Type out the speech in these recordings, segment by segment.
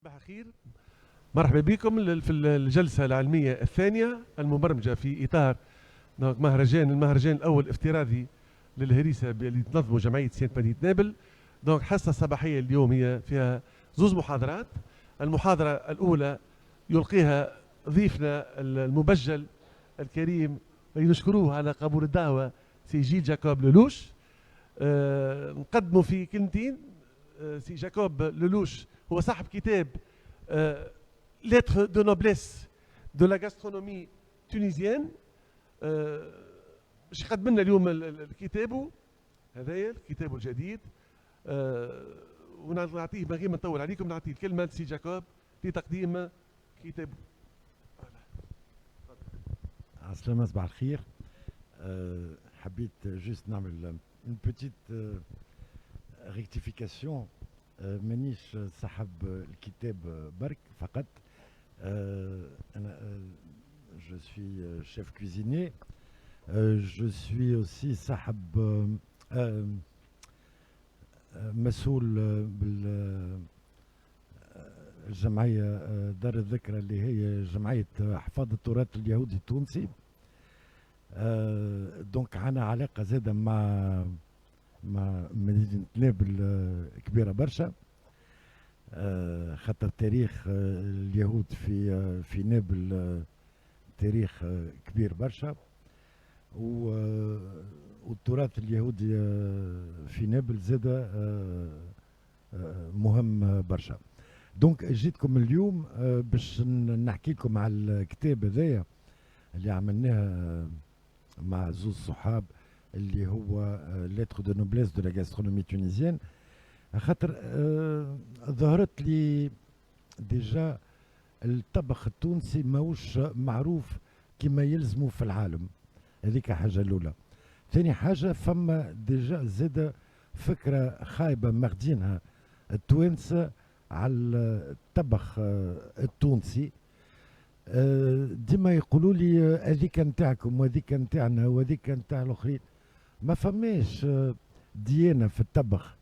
صباح الخير. مرحبا بكم في الجلسة العلمية الثانية المبرمجة في إطار المهرجان الأول الافتراضي للهريسة اللي تنظمه جمعية سانت مدينة نابل. حصة صباحية اليوم هي فيها زوز محاضرات. المحاضرة الأولى يلقيها ضيفنا المبجل الكريم نشكروه على قبول الدعوة سي جي جاكوب لولوش. نقدمه في كلمتين. سي جاكوب لولوش هو صاحب كتاب lettres de noblesse de la gastronomie tunisienne. باش يقدم لنا اليوم كتابه هذايا الكتاب الجديد. ونعطيه من غير ما نطول عليكم، نعطيه الكلمه لسي جاكوب لتقديم كتابه. عسلامة، صباح الخير. حبيت جوست نعمل une petite rectification. مانيش صاحب الكتاب برك فقط. أنا je suis chef cuisinier. Je suis aussi صاحب مسؤول بالجمعية دار الذكرى اللي هي جمعية حفاظ التراث اليهودي التونسي. دونك عنا علاقة زادة مع مدينة نابل كبيرة برشا. خاطر تاريخ اليهود في نابل تاريخ كبير برشا، والتراث اليهودي في نابل زادة مهم برشا. دونك جيتكم اليوم باش نحكي لكم على الكتاب هذايا اللي عملناه مع زوز صحاب اللي هو lettres de noblesse de la gastronomie tunisienne. خاطر ظهرت لي ديجا الطبخ التونسي ماهوش معروف كما يلزمه في العالم. هذيك حاجة الأولى. ثاني حاجة فما ديجا زاد فكرة خايبة ماخدينها التوانسة على الطبخ التونسي. ديما يقولوا لي هذيك نتاعكم وهذيك نتاعنا وهذيك نتاع الاخرين. ما فماش ديانه في الطبخ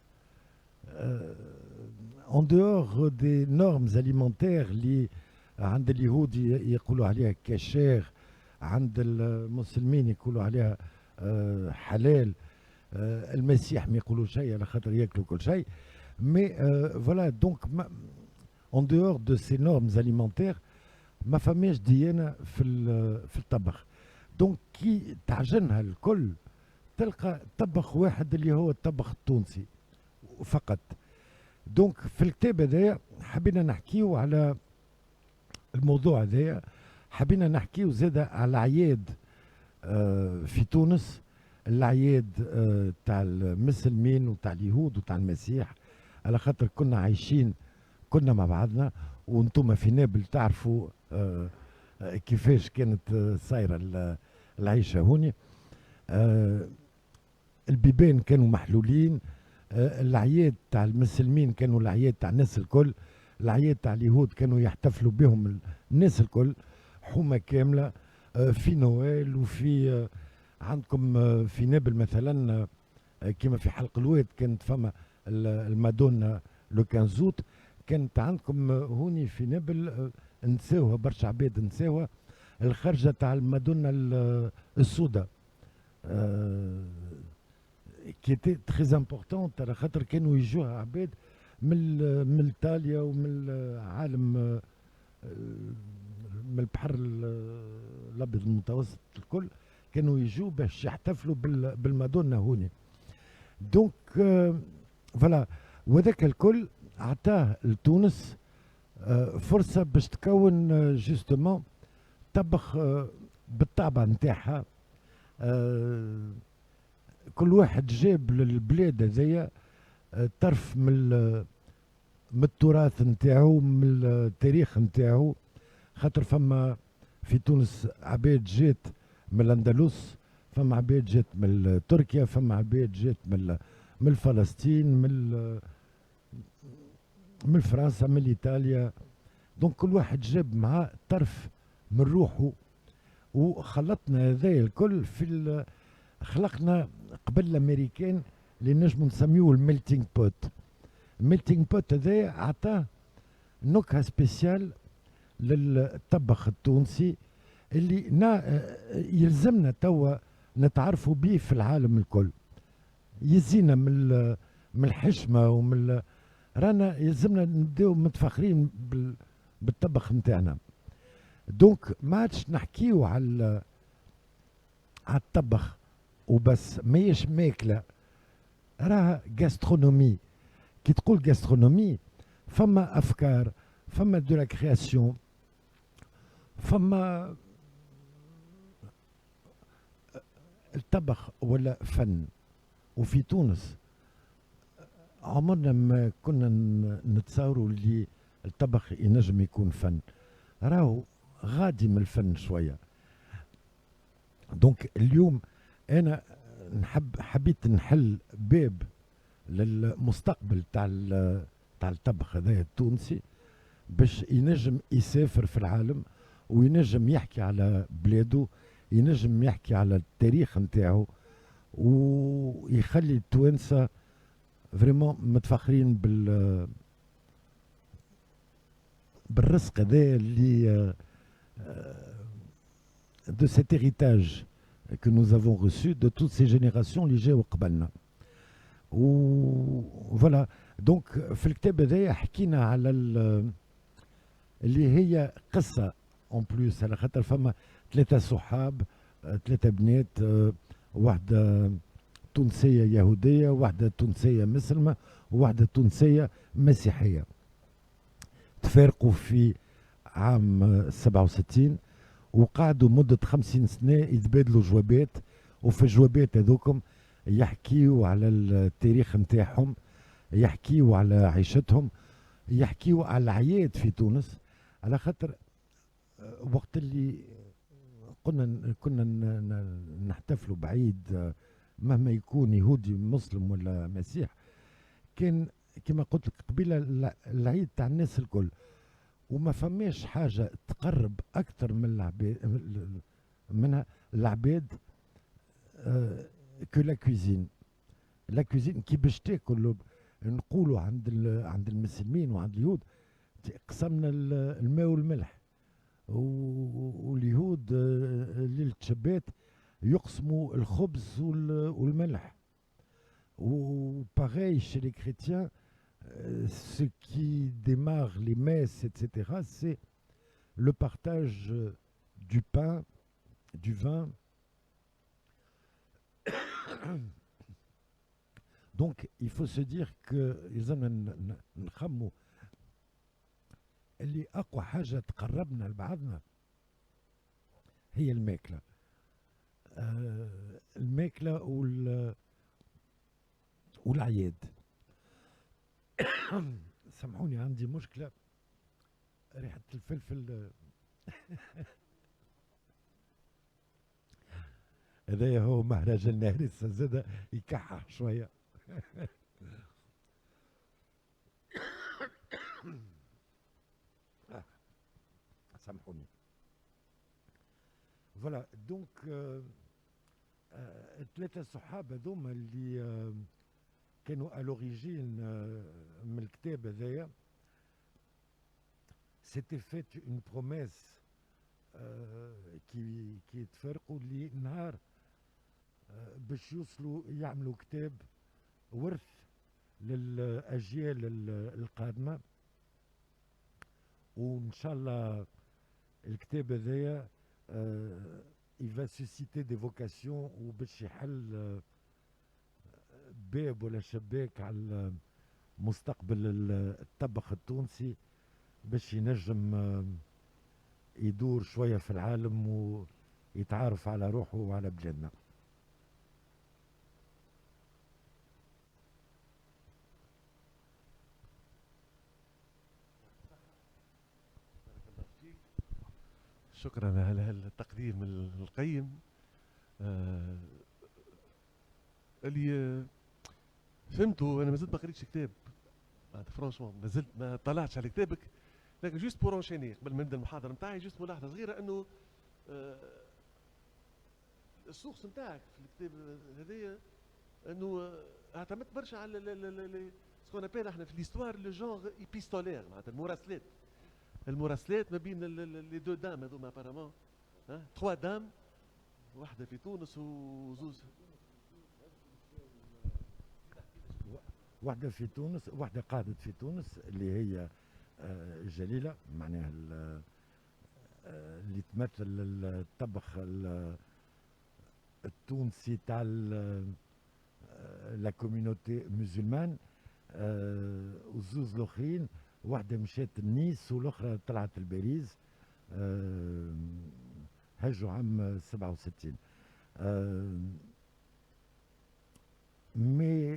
en dehors des normes alimentaires اللي عند اليهود يقولوا عليها كاشير، عند المسلمين يقولوا عليها حلال، المسيح ما يقولوا شيء على خاطر ياكلوا كل شيء. مي فوالا دونك en dehors de ces normes alimentaires ما فماش ديانه في الطبخ. دونك كي تعجنها الكل تلقى طبخ واحد اللي هو الطبخ التونسي فقط. دونك في الكتاب هذايا حبينا نحكيو على الموضوع هذايا، حبينا نحكيو زاده على العياد في تونس، العياد تاع المسلمين وتاع اليهود وتاع المسيح، على خاطر كنا عايشين كنا مع بعضنا. وانتم في نابل تعرفوا كيفاش كانت صايره العيشه هوني. البيبان كانوا محلولين. العياد تاع المسلمين كانوا العياد تاع الناس الكل، العياد تاع اليهود كانوا يحتفلوا بهم الناس الكل، حومه كامله. في نويل وفي عندكم في نابل مثلا كما في حلق الواد كانت فما المادونا لو كانزوت. كانت عندكم هوني في نابل نساوها برشا عباد، نساوها الخرجه تاع المادونا السوداء كي تي تري امبورطونت، على خاطر كانوا يجوها عباد من ايطاليا ومن العالم، من البحر الابيض المتوسط الكل كانوا يجوا باش يحتفلوا بالمادونا هوني. دونك فوالا، وذاك الكل عطاه لتونس فرصه باش تكون جوستومون طبخ بالطابع نتاعها. كل واحد جاب للبلاد هذيا طرف من التراث نتاعو، من التاريخ نتاعو. خاطر فما في تونس عباد جات من الاندلس، فما عباد جات من تركيا، فما عباد جات من فلسطين، من فرنسا، من ايطاليا. دونك كل واحد جاب معاه طرف من روحه، وخلطنا هذايا الكل خلقنا قبل الامريكان اللي نجمو نسميوه الميلتينغ بوت. الميلتينغ بوت هذايا عطاه نكهة سبيسيال للطبخ التونسي اللي يلزمنا توا نتعرفوا به في العالم الكل. يزينا من الحشمة رانا يلزمنا نبداو متفاخرين بالطبخ نتاعنا. دونك ما عادش نحكيو على الطبخ وبس، ماهيش ماكلة، راها جاسترونومي. كي تقول جاسترونومي فما أفكار، فما دو لا كرياسيون، فما الطبخ ولا فن. وفي تونس عمرنا ما كنا نتصوروا اللي الطبخ ينجم يكون فن، راهو غادي من الفن شويه. دونك اليوم انا حبيت نحل باب للمستقبل تاع الطبخ هذايا التونسي، باش ينجم يسافر في العالم وينجم يحكي على بلاده، ينجم يحكي على التاريخ نتاعو، ويخلي التوانسه فريمون متفاخرين بالرزق هذا اللي de cet héritage que nous avons reçu de toutes ces générations اللي جاوا قبلنا. وفوالا دونك في الكتاب هذايا حكينا على اللي هي قصه اون بلوس، على خاطر فما ثلاثه صحاب، ثلاثه بنات، واحده تونسيه يهوديه، واحده تونسيه مسلمه، وواحده تونسيه مسيحيه. تفارقوا في عام 67 وقعدوا مدة 50 سنة يتبادلوا جوابات، وفي الجوابات هذوكم يحكيوا على التاريخ نتاعهم، يحكيوا على عيشتهم، يحكيوا على العياد في تونس. على خاطر وقت اللي كنا نحتفلوا بعيد مهما يكون يهودي مسلم ولا مسيح، كان كما قلت لك قبيله العيد تاع الناس الكل، وما فماش حاجه تقرب اكثر من العباد منها العباد كو لا كوزين. لا كوزين كي باش تاكل نقولوا عند المسلمين وعند اليهود قسمنا الماء والملح، واليهود ليلة شبات يقسموا الخبز والملح. Ou pareil chez les chrétiens, ce qui démarre les messes, etc., c'est le partage du pain, du vin. Donc, il faut se dire que نخموا اللي أقوى حاجة تقربنا لبعضنا هي الماكلة. الماكلة والعياد. سامحوني عندي مشكلة، ريحة الفلفل هذايا هو مهرجان نهرسة زاد يكحح شوية. سامحوني. فوالا دونك الثلاثة صحاب هذوما اللي كانوا à l'origine من الكتاب هذايا، s'était fait une promesse كي يتفرقوا اللي نهار باش يوصلوا يعملوا كتاب ورث للأجيال القادمة. وإن شاء الله الكتاب هذايا il va susciter des vocations وباش يحل باب ولا شباك على مستقبل الطبخ التونسي، باش ينجم يدور شوية في العالم ويتعارف على روحه وعلى بلادنا. شكرا على التقديم القيم. اللي فهمته انا مازلت ما قريتش كتاب، فرانشمون مازلت ما طلعتش على كتابك، لكن جوست بور انشيني قبل ما نبدا المحاضره نتاعي جوست ملاحظه صغيره انه السورس نتاعك في الكتاب هذايا انه اعتمدت برشا على سكون ابيل احنا في ليستوار لو جونغ ايبيستولير معناتها المراسلات. المراسلات ما بين لي دو دام هذوما ابارامون، تخوا دام، واحده في تونس وزوز. واحدة في تونس، واحدة قعدت في تونس اللي هي جليلة، معناها اللي تمثل الطبخ التونسي تاع لا كوميونيتي مسلمان. وزوز الاخرين، واحدة مشات النيس والاخرى طلعت الباريس. هجوا عام 67. مي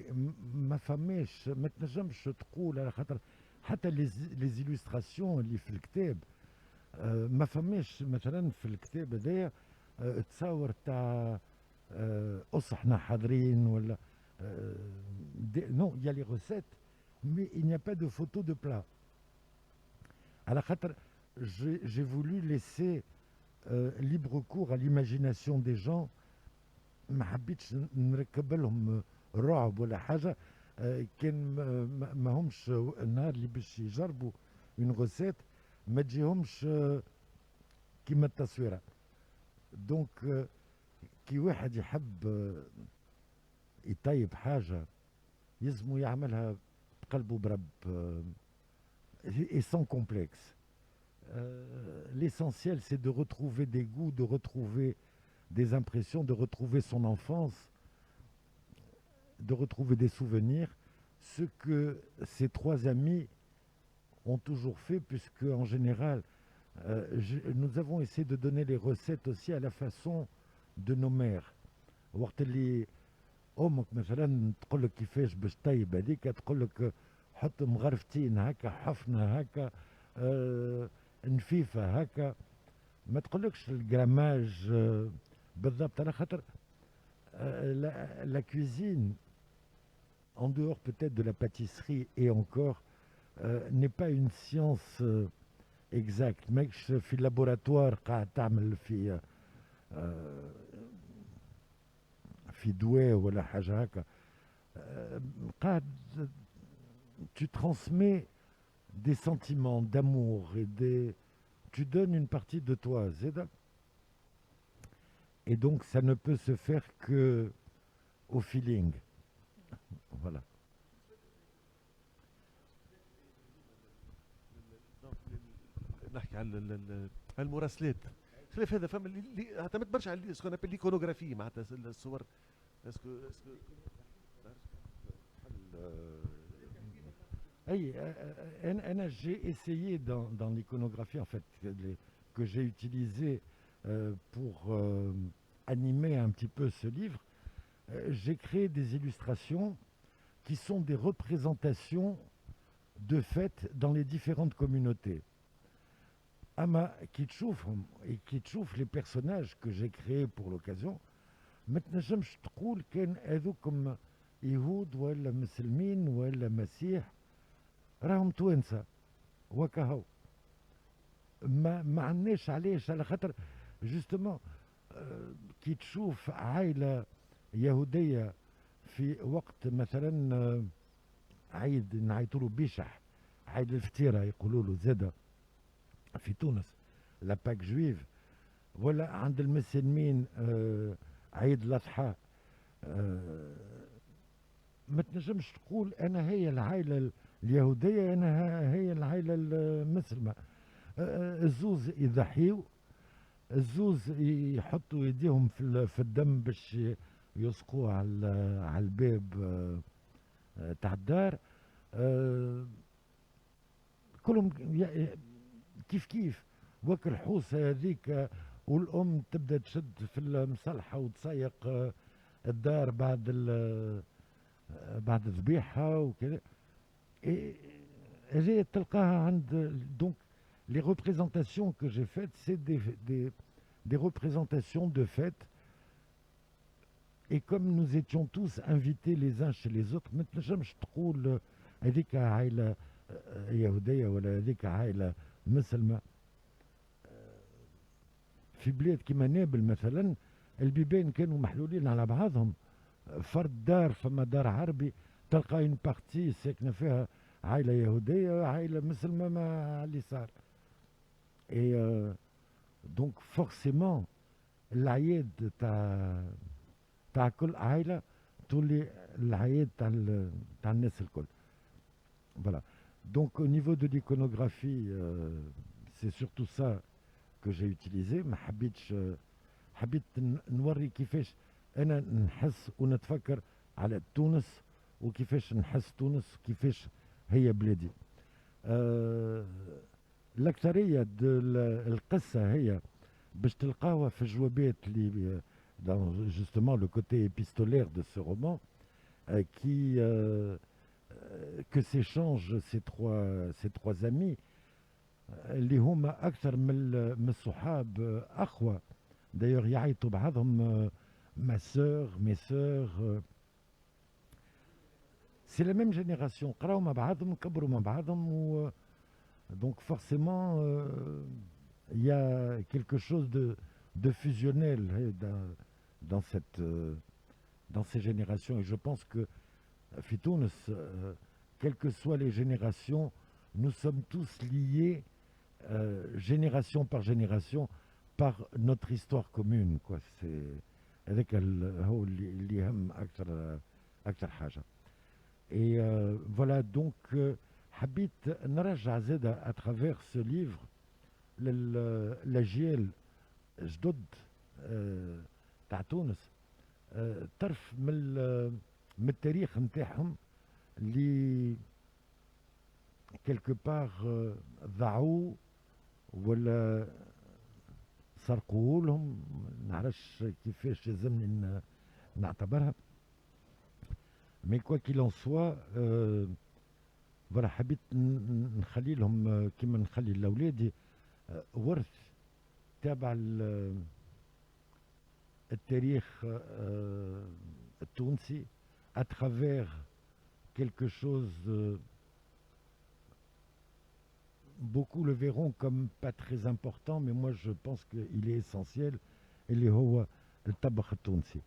ما فماش، ما تنجمش تقول على خاطر حتى لي زيلوستراسيون اللي في الكتاب ما فماش مثلا في الكتاب هذايا تصور تاع احنا حاضرين ولا نو. Il y a les recettes mais il n'y a pas de photo de plat. على خاطر j'ai voulu laisser libre cours à l'imagination des gens. ما حبيتش نركب لهم رعب ولا حاجه. كان ما همش النهار اللي باش يجربوا اون غوسيت ما تجيهمش كيما التصويره. دونك كي واحد يحب يطيب حاجه يلزمو يعملها بقلبه برب et sans complexe. L'essentiel c'est de retrouver des goûts, de retrouver des impressions, de retrouver son enfance, de retrouver des souvenirs, ce que ces trois amis ont toujours fait, puisque en général, nous avons essayé de donner les recettes aussi à la façon de nos mères. وقت اللي امك مثلا تقول لك كيفاش باش طيب هذيك، تقول لك حط مغرفتين هكا، حفنه هكا، نفيفه هكا، ما تقولكش الجراماج بالضبط. على خاطر la cuisine, en dehors peut-être de la pâtisserie et encore, n'est pas une science exacte. ماكش في اللابوراتوار قاعد تعمل في دواء ولا حاجة هكا. قاعد tu transmets des sentiments d'amour et tu donnes une partie de toi, زيدا. Et donc ça ne peut se faire que au feeling. Voilà. نحكي على المراسلات. خلاف هذا فما اللي اعتمد برشا على سكون ابل ليكونوغرافي معناتها الصور. اسكو j'ai essayé dans l'iconographie en fait que j'ai utilisé pour animer un petit peu ce livre. J'ai créé des illustrations qui sont des représentations de fêtes dans les différentes communautés. Qui تشوف les personnages que j'ai créés pour l'occasion, ما تنجمش تقول كان هذوكم يهود ولا مسلمين ولا مسيح، راهم توانسه وكهو. ما عندناش علاش، على خاطر جوستومون كي تشوف عائله يهوديه في وقت مثلا عيد نعيطوا له بيشح، عيد الفطيره يقولوا له زاده في تونس، لا باك جويف، ولا عند المسلمين عيد الاضحى، ما تنجمش تقول انا هي العائله اليهوديه انا هي العائله المسلمه. الزوز يضحيوا، الزوز يحطوا يديهم في الدم باش يسقوه على الباب تاع الدار. كلهم كيف وك الحوسه هذيك، والام تبدا تشد في المصلحه وتصيق الدار بعد ذبيحها وكذا. هذه تلقاها عند donc les représentations que j'ai faites, c'est des représentations de fêtes. Et comme nous étions tous invités les uns chez les autres, ما تنجمش تقول هذيك عائله يهوديه ولا هذيك عائله مسلمه. في بلاد كيما نابل مثلا، البيبان كانوا محلولين على بعضهم، فرد دار، فما دار عربي تلقى une partie ساكنة فيها عائلة يهودية عائلة مسلمة مع اللي صار. Et donc forcément العياد تاع كل عائلة تولي العياد تاع الناس الكل. Voilà. Donc au niveau de l'iconographie, c'est surtout ça que j'ai utilisé. ما حبيتش حبيت نوري كيفاش انا نحس ونتفكر على تونس وكيفاش نحس تونس كيفاش هي بلادي. الأكثرية القصة هي باش تلقاوها في الجوابات اللي dans justement le côté épistolaire de ce roman que s'échangent ces trois amis اللي هما أكثر من الصحاب أخوة. D'ailleurs يعيطوا بعضهم ma sœur, mes sœurs. C'est la même génération. قراو مع بعضهم كبروا مع بعضهم donc forcément il y a quelque chose de fusionnel dans ces générations. Et je pense que في تونس quelles que soient les générations, nous sommes tous liés génération par génération par notre histoire commune quoi. C'est هذاك هو اللي يهم أكثر حاجة. Et voilà donc حبيت نرجع زادة à travers ce livre الأجيال جدد تاع تونس طرف من التاريخ نتاعهم اللي quelque part ضاعوا ولا سرقوا لهم. نعرفش كيفاش لازمني نعتبرها. Mais quoi qu'il en soit voilà حبيت نخلي لهم كما نخلي لأولادي ورث تابع التاريخ التونسي à travers quelque chose beaucoup le verront comme pas très important mais moi je pense qu'il est essentiel اللي هو الطبخ التونسي.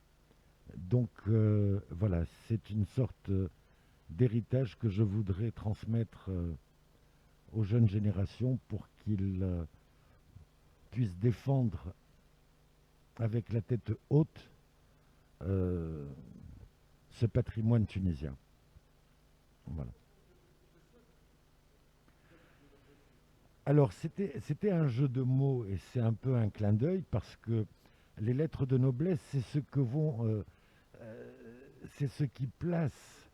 Donc voilà, c'est une sorte d'héritage que je voudrais transmettre aux jeunes générations pour qu'ils puissent défendre avec la tête haute ce patrimoine tunisien. Voilà. Alors c'était un jeu de mots et c'est un peu un clin d'œil parce que les lettres de noblesse, c'est ce que vont c'est ce qui place.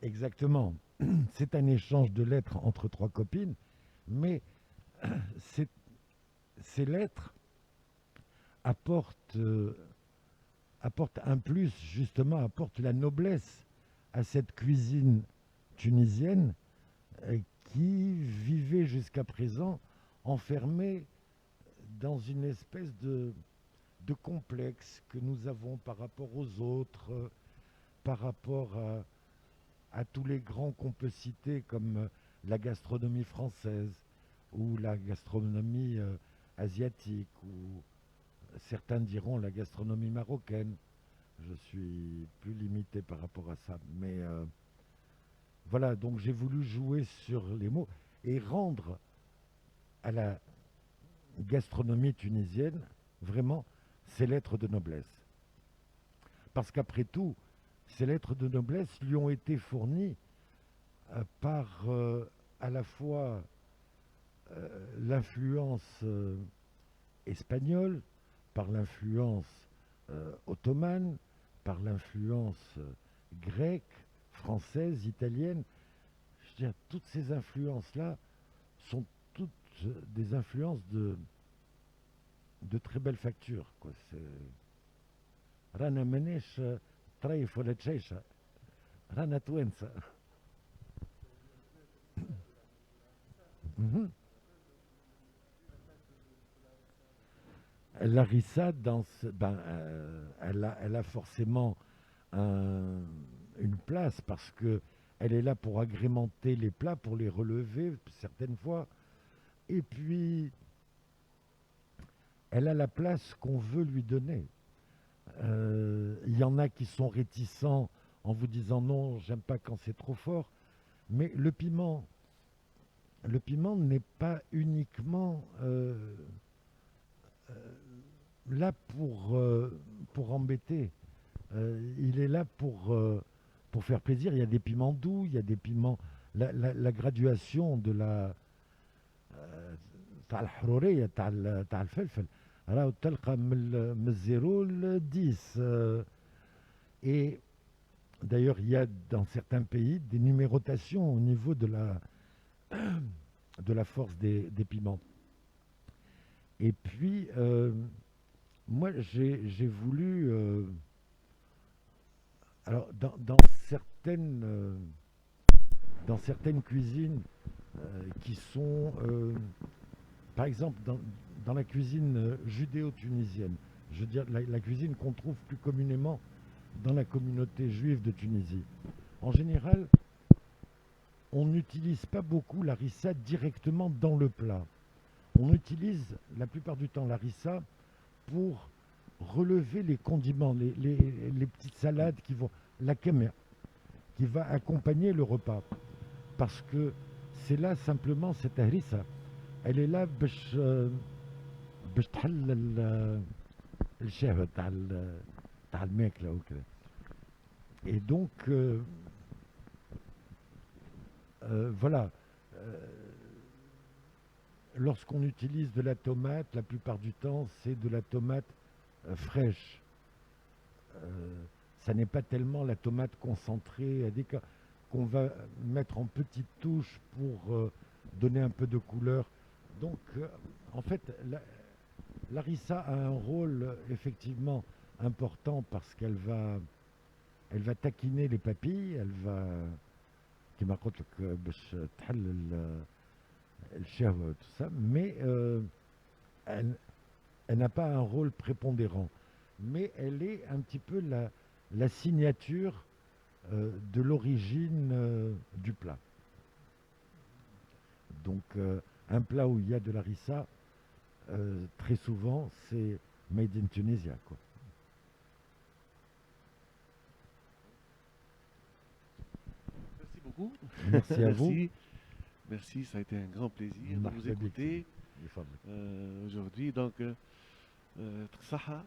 Exactement. C'est un échange de lettres entre trois copines, mais ces lettres apportent un plus, justement, apportent la noblesse à cette cuisine tunisienne qui vivait jusqu'à présent enfermée dans une espèce de complexe que nous avons par rapport aux autres, par rapport à tous les grands qu'on peut citer comme la gastronomie française ou la gastronomie asiatique ou certains diront la gastronomie marocaine. Je suis plus limité par rapport à ça, mais voilà, donc j'ai voulu jouer sur les mots et rendre à la gastronomie tunisienne vraiment ces lettres de noblesse. Parce qu'après tout, ces lettres de noblesse lui ont été fournies par à la fois l'influence espagnole, par l'influence ottomane, par l'influence grecque, française, italienne. Je veux dire, toutes ces influences-là sont toutes des influences de très belle facture quoi. رانا ماناش طريف ولا تشيشه رانا توانسه. Larissa elle a forcément une place parce que elle est là pour agrémenter les plats, pour les relever certaines fois, et puis elle a la place qu'on veut lui donner. Il y en a qui sont réticents en vous disant non, j'aime pas quand c'est trop fort. Mais le piment n'est pas uniquement là pour embêter. Il est là pour faire plaisir. Il y a des piments doux, il y a des piments. La graduation de la تاع الحروريه تاع الفلفل راهو تلقى من الزيرو ل 10. Et d'ailleurs, il y a dans certains pays des numérotations au niveau de la force des piments. Et puis, moi, j'ai voulu... alors, dans certaines cuisines qui sont... par exemple, dans la cuisine judéo-tunisienne, je veux dire la cuisine qu'on trouve plus communément dans la communauté juive de Tunisie. En général, on n'utilise pas beaucoup la harissa directement dans le plat. On utilise la plupart du temps la harissa pour relever les condiments, les petites salades qui vont, la kémia, qui va accompagner le repas. Parce que c'est là simplement cette harissa. Elle est là باش تحل الشهوة تاع الماكلة وكذا. Et donc voilà, lorsqu'on utilise de la tomate, la plupart du temps, c'est de la tomate fraîche. Ça n'est pas tellement la tomate concentrée qu'on va mettre en petites touches pour donner un peu de couleur. Donc, en fait, la harissa a un rôle effectivement important parce qu'elle va taquiner les papilles, elle va, كما قلت لك باش تحل الشهوة tout ça, mais elle n'a pas un rôle prépondérant. Mais elle est un petit peu la signature de l'origine du plat. Donc, un plat où il y a de la harissa, très souvent, c'est made in Tunisia, quoi. Merci beaucoup. Merci à vous. Merci, ça a été un grand plaisir de vous écouter aujourd'hui. Donc, صحة